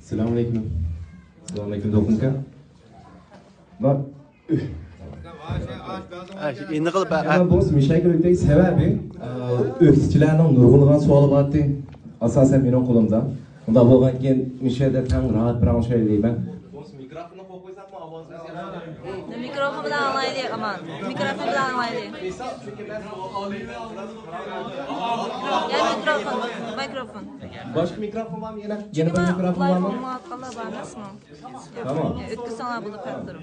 Selamünaleyküm. Selamünaleyküm Dokunka. Bak. Endi qilib Ben bu müşakilikdeki sebebi öğreticilerinin nurgulığına sualı battı. Asasen benim kolumda. Onda bo'lgan keyin müşahede tam rahat bir an söyleyeyim. Mikrofonu koysak mı avazını Mikrofon bilan anglaylik aman. Mikrofon bilan anglaylik. Ya mikrofon. Başka mikrofon var mı yine? Yeni bir mikrofon var mı? Tamam. Ötküsana bunu pəttürüm.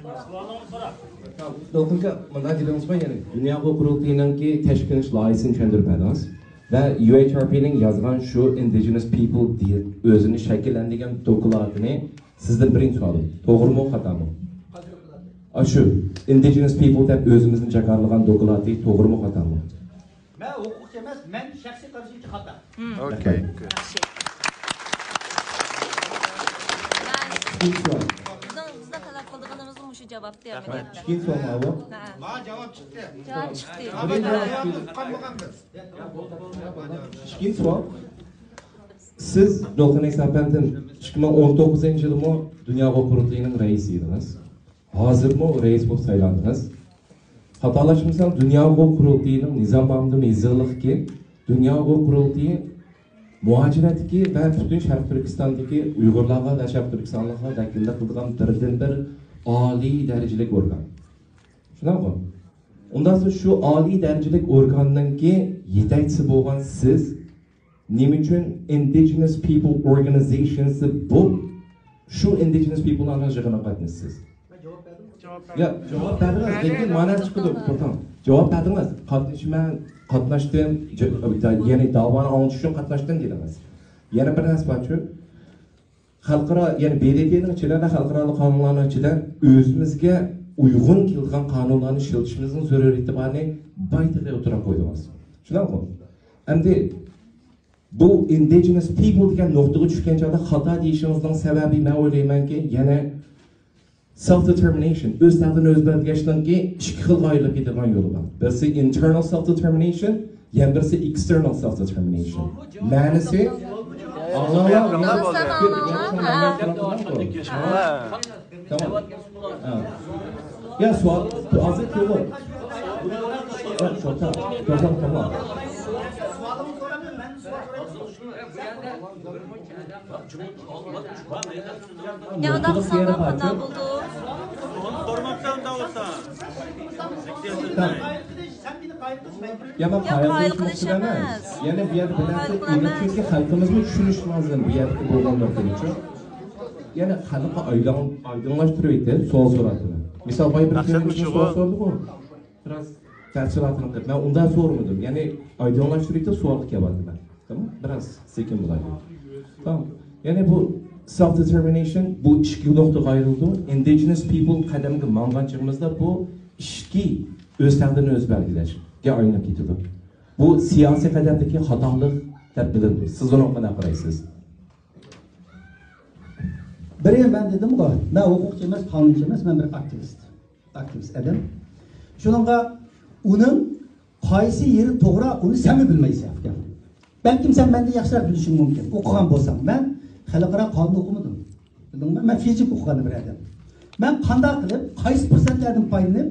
Dokunka, bundan dilimiz var yani. Dünya Kurultayı'nın ki teşkiliş layısını çöndürüp ediniz. Ve UHRP'nin yazgan şu Indigenous People diye özünü şekillendiren dokulatını sizden birinci sualım. Doğru mu, hata mı? Şu Indigenous People deb özümüzün çakarlıgan dokulatı doğru mu, hata mı? Ben hukuk demez, ben şahsi karşıcı hata. Okay. Bizden talep kıldığımızın şu cevap diye. İkinci soru abi. Bana cevap çıktı. Cevap çıktı. İkinci soru. Siz Dolkan Eksapentin 2019 yılımı Dünya Kurultayı'nın reisiydiniz. Hazır mı reis bu saylandınız? Hatalaşmışsam Dünya Kurultayı'nın nizamında mezarlık ki Dünya Kurultayı muhaciretki ve bütün Şarkı Türkistan'daki Uygurlarga ve Şarkı Türkistanlığa dakilde kıldıgan birden bir âli derecelik organ. Şuna mı? Ondan sonra şu âli derecelik organın ki yetekçisi boğan siz nime için Indigenous People Organizations'ı bu şu Indigenous People'ın anlaşılığına katmışsınız. Ya cevap verdiniz. Lekin mana çıkıyor. Tamam. Cevap verdiniz. Katnaştım. Yani davanı anlatışı için katnaştım dediniz. Yani bir nasıl var şu? Halkara yani BDT'nin içinde de halkaralı kanunların içinde özümüzge uygun kildiğin kanunlarını işletişimizin zörür itibarını baytığa oturan koydunuz. Şuna mı? Hem de bu Indigenous People diyen noktaya düşken çağda hata deyişinizden sebebi ne olayım ki yani self-determination, öz tağdını öz belgeçten ki iki xil gayrılık edilen yolu var. Birisi internal self-determination, yani birisi external self-determination. Manisi Tamam. Ya sual azıcık yolu. Evet, tamam. Ya da kısaldan kadar buldu. Sormaktan da olsa. Ya ben paylaşmak istemez. Yani bir yer bilen çünkü halkımızın düşünüş lazım bir yer bulunmak için. Yani halka aydınlaştırıyor soğuk soratını. Misal bay bir soğuk sordu mu? Biraz tersilatını kırdı. Ben ondan sormadım. Yani aydınlaştırıyor soğuk yapardı ben. Tamam? Biraz sekin bulaydı. Tamam. Yani bu self-determination bu iki nokta ayrıldı. Indigenous people kademki mangancımızda bu işki öz tağdını öz belgiler. Aynı gidiyor. Bu siyasi kademdeki hatalık tepkidir. Siz onu kadar karayısınız. Biriyim ben dedim ki, ben hukukçu emas, kanuncu emas, ben bir aktivist adam. Şununla onun qaysi yeri doğru, onu sen mi bilmeysen? Belki sen benden yaxshiroq bilishing mumkin. O'qigan bo'lsam, men xalqaro qonun o'qimadim. Bildingmi? Men fizik o'qigan bir odam. Men qanday qilib, qaysi fursatlardan foydalanib,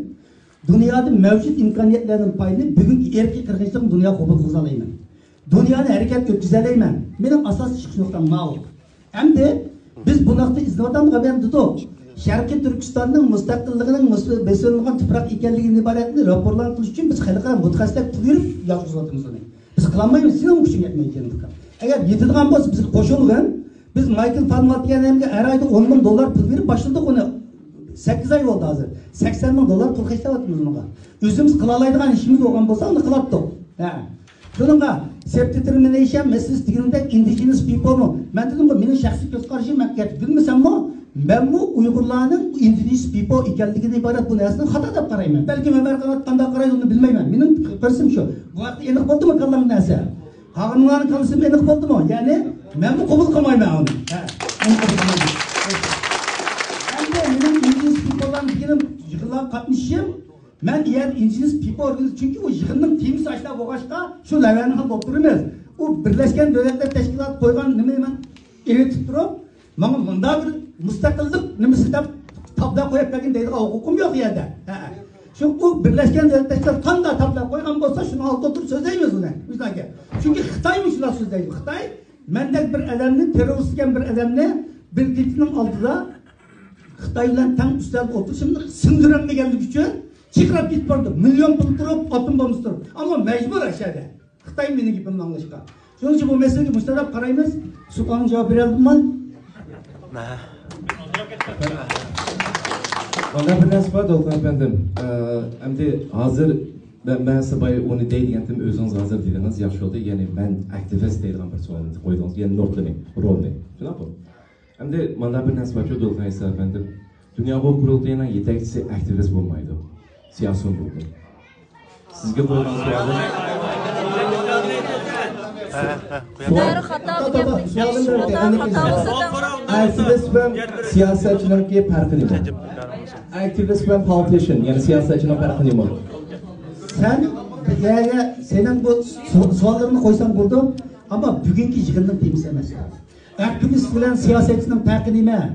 dunyoda mavjud imkoniyatlardan foydalanib, bugungi erki qirg'inchilik dunyo qabul qila olmayman. Dunyoni harakat o'tkaza olmayman. Mening asosiy chiqish nuqtam ma'lum. Endi biz bu nuqta izlayotgan gaben dedik. Sharqiy Turkistonning mustaqilligining besilgan tuproq ekanligini iboratni raporlar qilish uchun biz xalqaro mutaxassislar buyurib yozib uni. Biz kılanmayız, senin gücün yetmeyeceğini tıkan. Eğer yetilgan olsa bizi koşulgan, biz Michael Farmat diyenemge her ayda $10.000 pul verip başladık onu. 8 ay oldu hazır. $80.000 pul kaçtavatımız ona. Özümüz kılalaydıgan işimiz olgan olsa onu kılattık. Şununla self-determination meselesi diginde indigenous people mu? Ben dedim ki benim şahsi göz karşıyım ben gerçek bilmesem mi? Ben bu Uygurlarının indigenous people ikenligine ibaret bu nesini hata da karayım. Belki Ömer Kanat'tan karayı onu bilmeyim. Benim persim şu. Bu vakti enik oldu mu kallamın nesi? Hağımların kalısı enik oldu mu? Yani ben bu kabul kılmayım ben onu. Hem de benim indigenous people'dan benim yıkılan katmışım. Ben eğer indigenous people organizasyon çünkü o yıkının temiz açta boğaçta şu levenini hal doktorumuz. O Birleşken Devletler Teşkilatı koygan ne hemen eritip durup Bana bunda bir müstakillik nimesi de tabda koyup belki deydi hukum yok yerde. Çünkü bu Birleşken Devletler tam da tabda koygan olsa şunu altı oturup sözleyemiyoruz onu. Çünkü Xitay mı şuna sözleydi? Xitay, mendek bir adamni, teröristken bir adamni bir ditinin altında Xitay'la tam üstel oturup şimdi sındırımda geldik için çıkarıp git vardı. Milyon pul durup, atın bomuz durup. Ama mecbur aşağıda. Xitay beni gibi anlaşılan. Şunun için bu meseleyi müstahap karayımız. Sultan'ın cevap verelim mi? Bana bir narsa var Dolqun efendim. Endi hazır ben sabay onu deydigandim özünüz hazır dediniz yaxshi oldu. Yani ben aktivist deydigan bir savolni qo'ydingiz. Yani nuqtani, rolni. Tushunarmi? Endi mana bir narsa var Dolqun efendim. Dünya Qurultayı'nın yetakchisi aktivist bo'lmaydi. Siyosiy bo'ldi. Sizga qo'ygan savolim Bunlar hata bu gap. Bunlar hata olsa aktivist bilan siyosatchilarga farqi nima? Aktivist bilan politician, yani siyosatchining farqi nima? Sen yani senin bu sorularını koysan burada ama bugünkü yığının temiz emas. Aktivist bilen siyasetçinin farkı nima?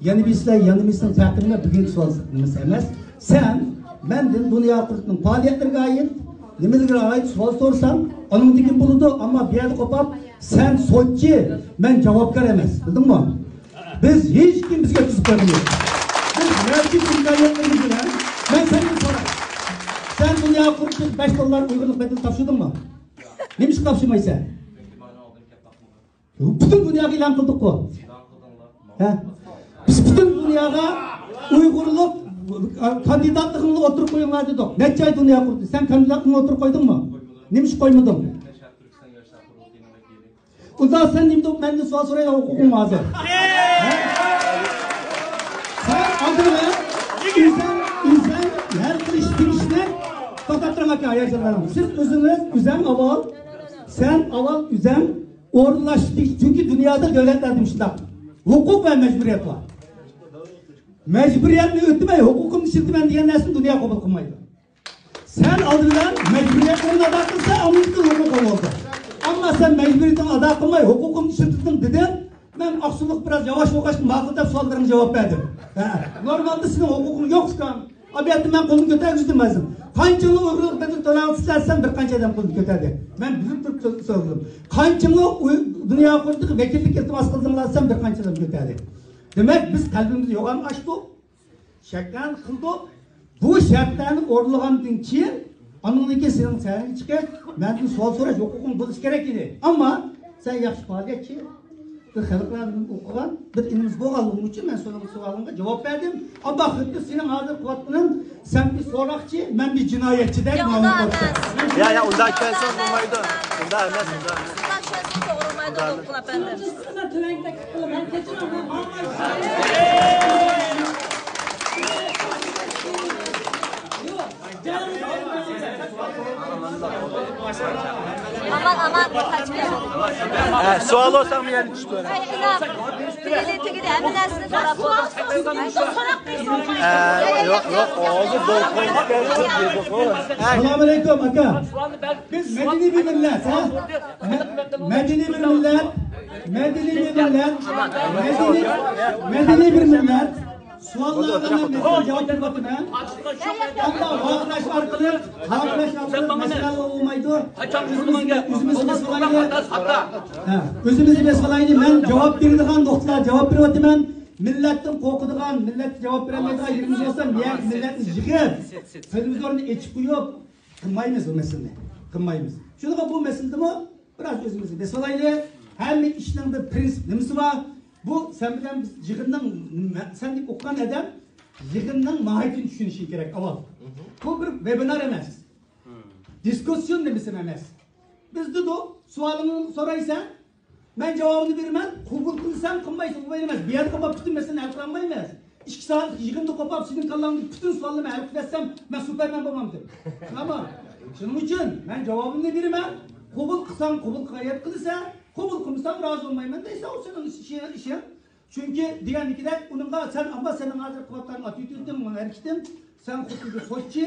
Yani bizler yanımızın farkı nima? Bugünkü sorularımız emas. Sen benden Dünya Qurultayı'nın faaliyetlerine ait nimelerine ait soru sorsam onun dikin buludu ama bir yerde kopap sen soççi ben cevapkar emas. Bildin mi? Biz hiç kim bizge tutup vermiyor. Biz mevcut faaliyetlerimiz bilen ben senden sorayım. Sen Dünya Qurultayı 5 dolar uygurluk bedeli tavşırdın mı? Neymiş tavşırmaysa? Bütün dünyayı ilan kıldık bu. Biz bütün dünyaya uygurluk kandidatlığını oturup koyunlar dedik. Neçe ay Dünya Qurultayı? Sen kandidatlığını oturup koydun mu? Neymiş koymadın? Ondan sen neymiş benden sual sorayım hukukun hazır. Sen adını insan her kılıç girişine tokattırmak ya yaşlarım. Siz özünüz üzen aval, sen aval üzen ordulaştık. Çünkü dünyada devletler demişler. Hukuk ve mecburiyet var. Mecburiyetini ötmeyi, hukukun dışında ben diyen nesin dünya kabul kılmaydı. Sen adından mecburiyetini ada kılsa onun için hukuk oldu. Ama sen mecburiyetini ada kılmayı, hukukun dışında dedin, ben aksuluk biraz yavaş okaştım, makılda sorularına cevap verdim. Normalde senin hukukun yoksa, abiyetim ben kolunu götürmezdim. Kançılı uyguluk bedel tolerans istersen bir kança adam kolunu götürdü. Ben bizim Türk söyledim. Kançılı dünya kurduk, vekillik iltimas kıldırmazsam bir kança adam götürdü. Demek biz kalbimizi yoğan açtık, şeklen kıldık. Bu şartlarını orlagandan keyin anındaki senin seni çıkar, ben sual soraş, hukukun buluş gerek idi. Ama sen yaxşı faaliyetçi, bir halklardan okugan, bir ilimiz boğalığım için ben sorduğum sualına cevap verdim. Ama bakıttı senin hazır kuvvetinin, sen bir sorakçı, ben bir cinayetçi değil. Ya onda emas. Ya undan kelsin olmaydı. Unda emas, unda emas. Bunlar şöyle olmaydı Dolqun efendim. Aman kaç Sual olsa mı yani çıktı? Hayır inan. Devleti hemen nersini taraf oldu. Yok oldu Dolqun. Selamünaleyküm aka. Biz medeni bir millet ha. Medeni bir millet. Medeni bir millet. Suallardan ben cevap vermedim ben. Hatta vaklaş arkalı, mesele olmaydı. Üzümüzü mesalaydı. Üzümüzü mesalaydı. Ben cevap verirken doktorlar cevap vermedim ben. Milletin kokuduğun, millet cevap veremediği yerimiz olsa milletin yıkıp, televizyonunu içip koyup, kınmayımız o mesele. Kınmayımız. Şurada bu meselede mi? Biraz özümüzü mesalaydı. Hem işlerin bir prensip nemesi var. Bu sen bilen biz yığından, sen deyip okuyan adam yığından mahiyetini düşünüşü gerek aval. Bu bir webinar emez. Diskusyon demesin emez. Biz de sualını soraysan, ben cevabını vermem, kubul kılsam kılmayısın, bu vermez. Bir yerde kopap bütün mesela elklanmaymaz. 2 saat yığında kopap sizin kalanını bütün sualını elkletsem, ben süpermen babamdır. Ama şunun için ben cevabını vermem, kubul kılsam, kubul gayet kılsa, kubul kılsam razı olmayayım. Neyse o senin işin. Çünkü diğer de onunla sen ama senin hazır kuvatlarını atıyordun, hareketin, sen kutucu soççu,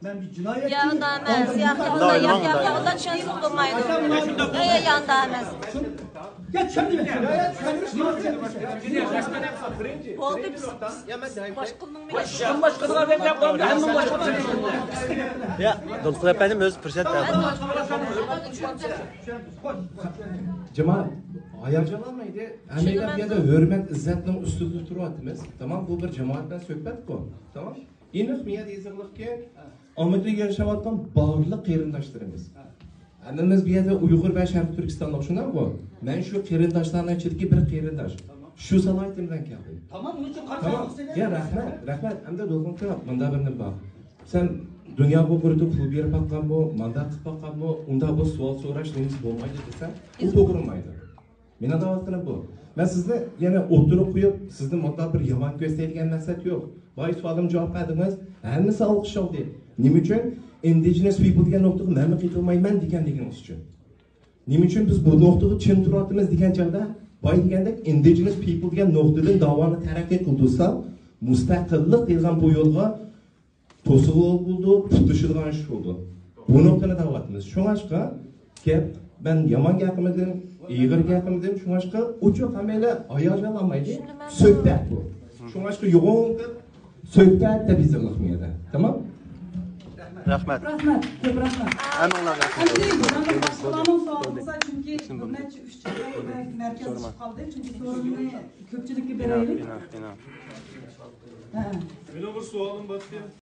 Ben bir cinayetçiyim. Yanda emas. Aldım, Yo'q, yukarı- yo'q, yo'q, yo'q, yo'q, undan tushunsiz bo'lmaydi. Yanda emas. Gel sen de. Bo'ldi biz. Boshqilning Ya, doktor efendim öz fırsat verdi. Cemaat, hayacanlanmaydı. Hammaga bu yerda hurmat, izzatning ustida turyapmiz. Tamam, bu bir jamoat bilan suhbat bu. Tamam? Aniq men deyizliqki, Amerikada yashayotgan barliq qarindoshlarimiz. Annamiz bu yerda Uyg'ur va Sharq Turkistonda shunday bu. Men shu qarindoshlarning ichidagi bir qarindosh. Shu salohiyatdan keldim. Tamam, onun için kaç Tamam. Ya rahmat. Hamda do'konga bunda bir nima bor. Sen dünya bu kurdu pul berib baqqan bu, mandat qilib baqqan bu, unda bu savol so'rash nimiz bo'lmaydi desa, u to'g'ri bo'lmaydi. Meni da'vatim bu. Men sizni yana o'tirib qo'yib, sizni modda bir yomon ko'rsatadigan maqsad yo'q. Boy savolim javob berdingiz, hammasi olqishlaydi. Nima uchun indigenous people degan nuqtaga men qaytolmayman deganligingiz uchun. Nima uchun biz bu nuqtaga chin turyapmiz degan chog'da, boy degandek indigenous people degan nuqtadan davoni taraqqiy qildirsa, mustaqillik degan bu yo'lga to'siq bo'ldi, tutishilgan ish bo'ldi. Bu nuqtani da'vatimiz. Shunga gap ben yomon gapimidim, ig'ir gapimidim, shunga uchu hammalar hayajonlanmaydi. Suhbat bu. Shunga yo'g'on deb suhbat deb izlaqmaydi. Tamam? Rahmat. Rahmat, ko'p rahmat. Hemen ona rahmat. Endi men boshqalarning sog'lig'i chunki bir necha 3 yil markaz chiqib qoldi. Chunki so'rovni ko'pchilikka beraylik. İnan. Ha. Benim bir sualım başka.